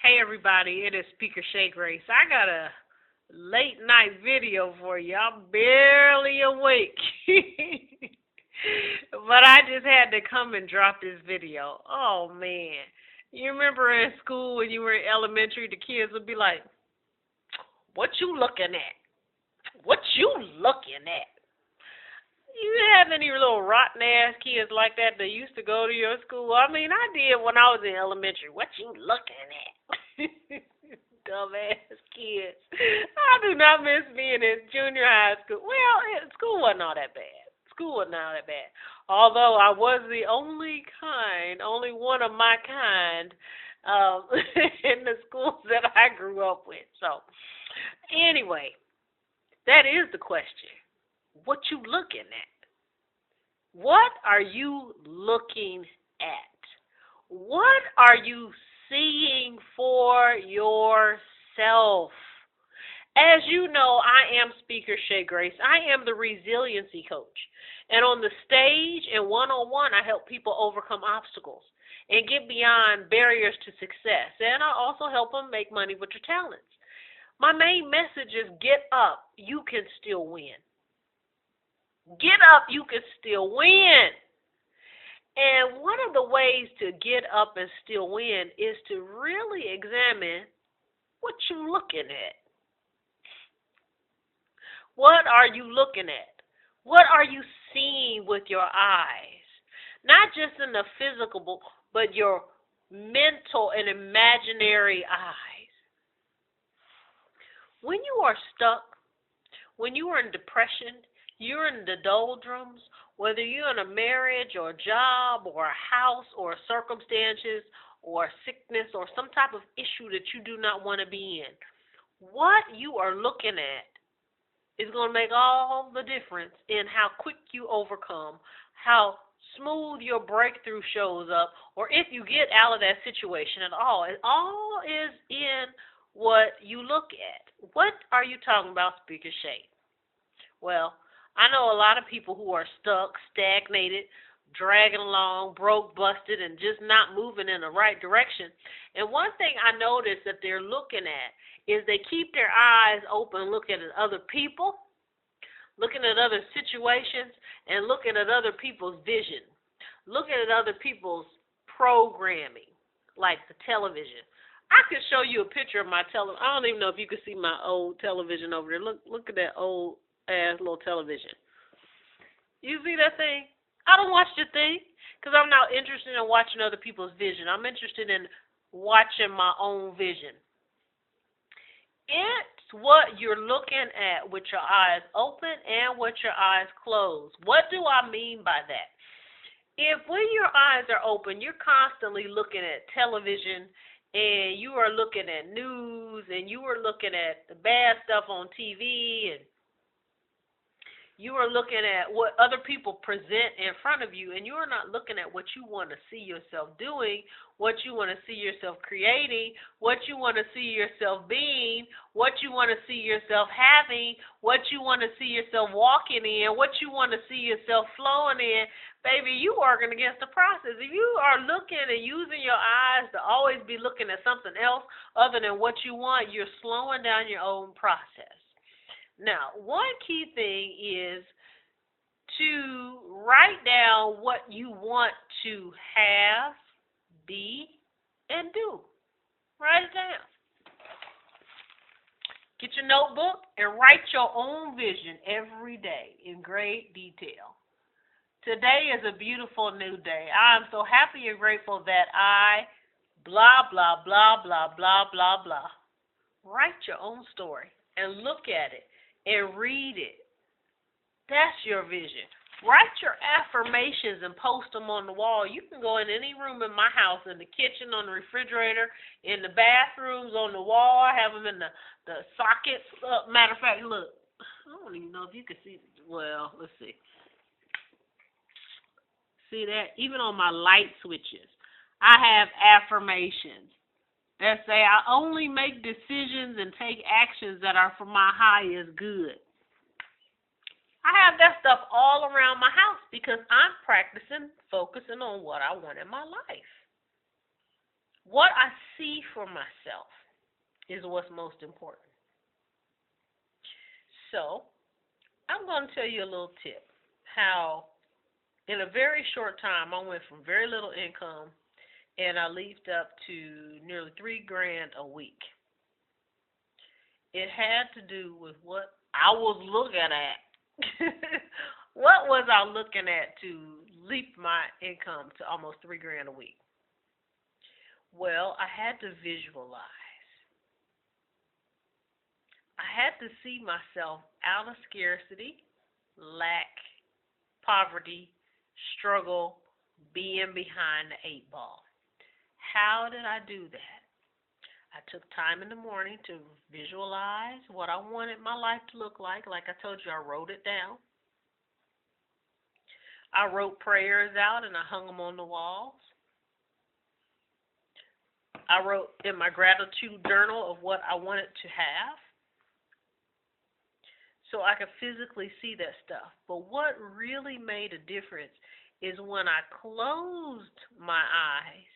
Hey everybody, it is Speaker Shay Grace. I got a late night video for you. I'm barely awake. But I just had to come and drop this video. Oh man. You remember in school when you were in elementary, the kids would be like, "What you looking at? What you looking at?" You have any little rotten ass kids like that used to go to your school? I mean, I did when I was in elementary. What you looking at? Dumbass kids. I do not miss being in junior high school. Well, school wasn't all that bad. School wasn't all that bad. Although I was the only one of my kind um, in the schools that I grew up with. So, anyway, that is the question. What you looking at? What are you looking at? What are you seeing for yourself? As you know, I am Speaker Shay Grace. I am the resiliency coach. And on the stage and one-on-one, I help people overcome obstacles and get beyond barriers to success. And I also help them make money with their talents. My main message is get up. You can still win. Get up, you can still win. And one of the ways to get up and still win is to really examine what you're looking at. What are you looking at? What are you seeing with your eyes? Not just in the physical, but your mental and imaginary eyes. When you are stuck, when you are in depression, you're in the doldrums, whether you're in a marriage or a job or a house or circumstances or sickness or some type of issue that you do not want to be in, what you are looking at is going to make all the difference in how quick you overcome, how smooth your breakthrough shows up, or if you get out of that situation at all. It all is in what you look at. What are you talking about, Speaker Shay? Well, I know a lot of people who are stuck, stagnated, dragging along, broke, busted, and just not moving in the right direction. And one thing I noticed that they're looking at is they keep their eyes open looking at other people, looking at other situations, and looking at other people's vision, looking at other people's programming, like the television. I could show you a picture of my television. I don't even know if you can see my old television over there. Look at that old ass little television. You see that thing? I don't watch the thing because I'm not interested in watching other people's vision. I'm interested in watching my own vision. It's what you're looking at with your eyes open and with your eyes closed. What do I mean by that? If when your eyes are open, you're constantly looking at television and you are looking at news and you are looking at the bad stuff on TV and you are looking at what other people present in front of you, and you are not looking at what you want to see yourself doing, what you want to see yourself creating, what you want to see yourself being, what you want to see yourself having, what you want to see yourself walking in, what you want to see yourself flowing in. Baby, you working against the process. If you are looking and using your eyes to always be looking at something else other than what you want, you're slowing down your own process. Now, one key thing is to write down what you want to have, be, and do. Write it down. Get your notebook and write your own vision every day in great detail. Today is a beautiful new day. I am so happy and grateful that I blah, blah, blah, blah, blah, blah, blah. Write your own story and look at it and read it. That's your vision. Write your affirmations and post them on the wall. You can go in any room in my house, in the kitchen, on the refrigerator, in the bathrooms, on the wall. I have them in the sockets. Matter of fact, look. I don't even know if you can see. Well, let's see. See that? Even on my light switches, I have affirmations that say I only make decisions and take actions that are for my highest good. I have that stuff all around my house because I'm practicing focusing on what I want in my life. What I see for myself is what's most important. So, I'm going to tell you a little tip how, in a very short time, I went from very little income and I leaped up to nearly 3 grand a week. It had to do with what I was looking at. What was I looking at to leap my income to almost 3 grand a week? Well, I had to visualize. I had to see myself out of scarcity, lack, poverty, struggle, being behind the 8 ball. How did I do that? I took time in the morning to visualize what I wanted my life to look like. Like I told you, I wrote it down. I wrote prayers out and I hung them on the walls. I wrote in my gratitude journal of what I wanted to have so I could physically see that stuff. But what really made a difference is when I closed my eyes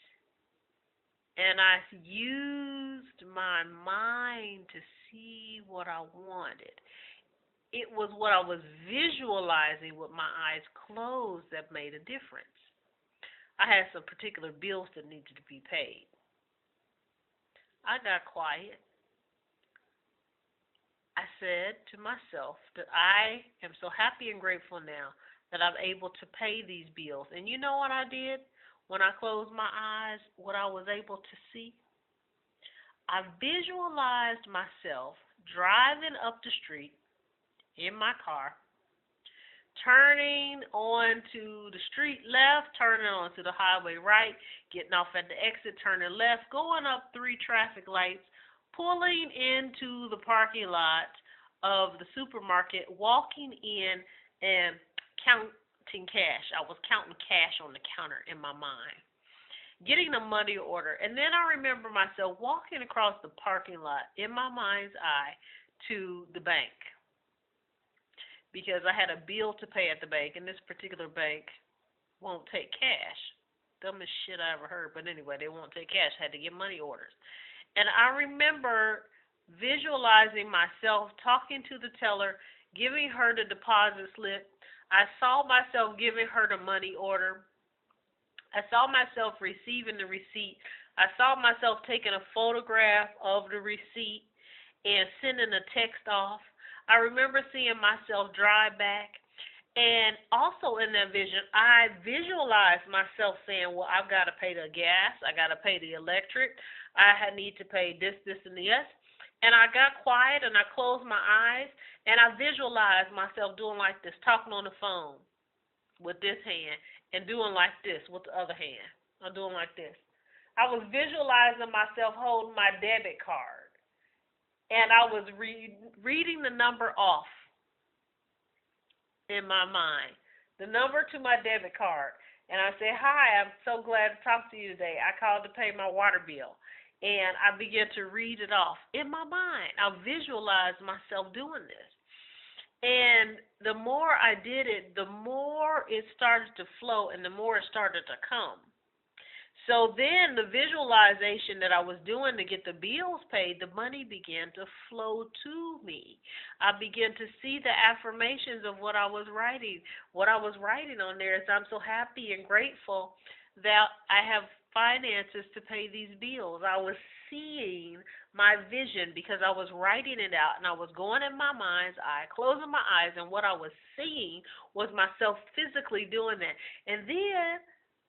and I used my mind to see what I wanted. It was what I was visualizing with my eyes closed that made a difference. I had some particular bills that needed to be paid. I got quiet. I said to myself that I am so happy and grateful now that I'm able to pay these bills. And you know what I did when I closed my eyes, what I was able to see? I visualized myself driving up the street in my car, turning onto the street left, turning onto the highway right, getting off at the exit, turning left, going up 3 traffic lights, pulling into the parking lot of the supermarket, walking in and counting cash. I was counting cash on the counter in my mind, getting a money order. And then I remember myself walking across the parking lot in my mind's eye to the bank because I had a bill to pay at the bank, and this particular bank won't take cash. Dumbest shit I ever heard, but anyway, they won't take cash. I had to get money orders. And I remember visualizing myself talking to the teller, giving her the deposit slip. I saw myself giving her the money order. I saw myself receiving the receipt. I saw myself taking a photograph of the receipt and sending a text off. I remember seeing myself drive back. And also in that vision, I visualized myself saying, well, I've got to pay the gas. I got to pay the electric. Need to pay this, and this. And I got quiet and I closed my eyes and I visualized myself doing like this, talking on the phone with this hand and doing like this with the other hand. I'm doing like this. I was visualizing myself holding my debit card and I was reading the number off in my mind, the number to my debit card. And I said, hi, I'm so glad to talk to you today. I called to pay my water bill. And I began to read it off in my mind. I visualized myself doing this. And the more I did it, the more it started to flow and the more it started to come. So then the visualization that I was doing to get the bills paid, the money began to flow to me. I began to see the affirmations of what I was writing. What I was writing on there is I'm so happy and grateful that I have finances to pay these bills. I was seeing my vision because I was writing it out and I was going in my mind's eye, closing my eyes, and what I was seeing was myself physically doing that. And then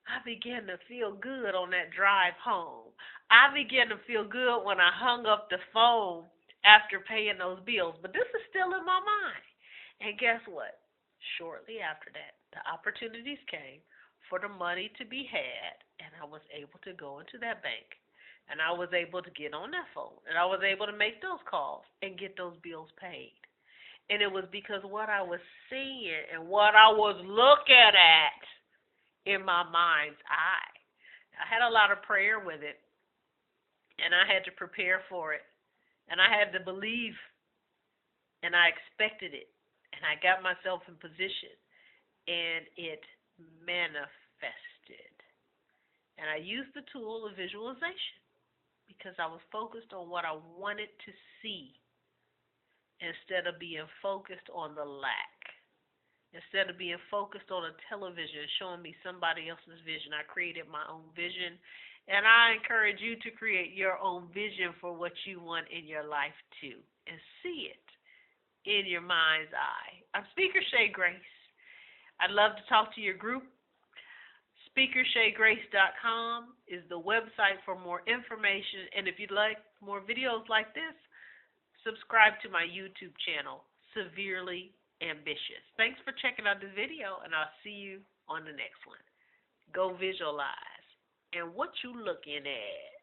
I began to feel good on that drive home. I began to feel good when I hung up the phone after paying those bills. But this is still in my mind. And guess what? Shortly after that, the opportunities came for the money to be had, and I was able to go into that bank. And I was able to get on that phone. And I was able to make those calls and get those bills paid. And it was because what I was seeing and what I was looking at in my mind's eye. I had a lot of prayer with it, and I had to prepare for it, and I had to believe, and I expected it, and I got myself in position, and it manifested. And I used the tool of visualization because I was focused on what I wanted to see instead of being focused on the lack. Instead of being focused on a television showing me somebody else's vision, I created my own vision. And I encourage you to create your own vision for what you want in your life too. And see it in your mind's eye. I'm Speaker Shay Grace. I'd love to talk to your group. SpeakerShayGrace.com is the website for more information. And if you'd like more videos like this, subscribe to my YouTube channel, Severely Ambitious. Thanks for checking out the video, and I'll see you on the next one. Go visualize. And what you looking at?